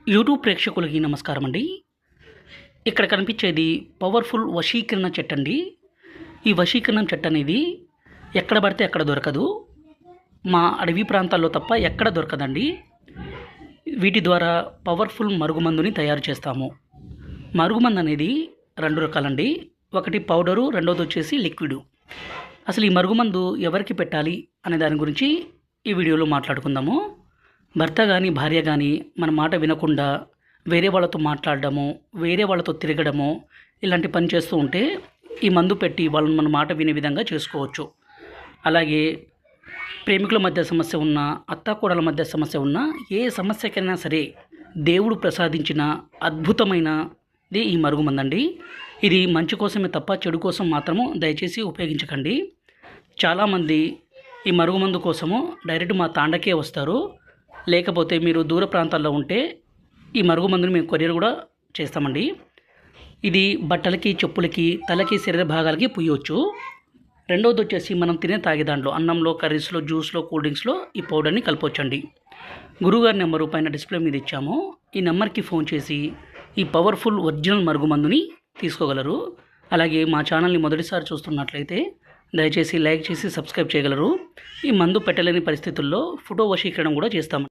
YouTube ప్రేక్షకులకి నమస్కారం అండి. ఇక్కడ కనిపించేది పవర్ఫుల్ వశీకరణ చెట్టు అండి. ఈ వశీకరణం చెట్టు అనేది ఎక్కడ పడితే అక్కడ దొరకదు. మా అడవి ప్రాంతాల్లో తప్ప ఎక్కడ దొరకదండి. వీటి ద్వారా పవర్ఫుల్ మరుగుమందుని తయారు చేస్తాము. మరుగుమందు అనేది 2 రకాలండి. ఒకటి పౌడరు, రెండోది వచ్చేసి లిక్విడ్. అసలు ఈ మరుగుమందు ఎవరికి పెట్టాలి అనే దాని గురించి ఈ వీడియోలో మాట్లాడుకుందాము. భర్త కానీ భార్య కానీ మన మాట వినకుండా వేరే వాళ్ళతో మాట్లాడడము, వేరే వాళ్ళతో తిరగడము, ఇలాంటి పని చేస్తూ ఉంటే ఈ మందు పెట్టి వాళ్ళని మన మాట వినే విధంగా చేసుకోవచ్చు. అలాగే ప్రేమికుల మధ్య సమస్య ఉన్నా, అత్తాకోడల మధ్య సమస్య ఉన్నా, ఏ సమస్యకైనా సరే దేవుడు ప్రసాదించిన అద్భుతమైనది ఈ మరుగుమందండి. ఇది మంచి కోసమే తప్ప చెడు కోసం మాత్రము దయచేసి ఉపయోగించకండి. చాలామంది ఈ మరుగుమందు కోసము డైరెక్ట్ మా తాండకే వస్తారు. లేకపోతే మీరు దూర ప్రాంతాల్లో ఉంటే ఈ మరుగుమందుని మేము కొరియర్ కూడా చేస్తామండి. ఇది బట్టలకి, చెప్పులకి, తలకి, శరీర భాగాలకి పూయవచ్చు. రెండవది వచ్చేసి మనం తాగే దాంట్లో అన్నంలో, కర్రీస్లో, జ్యూస్లో, కూల్ డ్రింక్స్లో ఈ పౌడర్ని కలపవచ్చండి. గురువుగారి నెంబరు పైన డిస్ప్లే మీద ఇచ్చాము. ఈ నెంబర్కి ఫోన్ చేసి ఈ పవర్ఫుల్ ఒరిజినల్ మరుగుమందుని తీసుకోగలరు. అలాగే మా ఛానల్ని మొదటిసారి చూస్తున్నట్లయితే దయచేసి లైక్ చేసి సబ్స్క్రైబ్ చేయగలరు. ఈ మందు పెట్టలేని పరిస్థితుల్లో ఫోటో వశీకరణం కూడా చేస్తాము.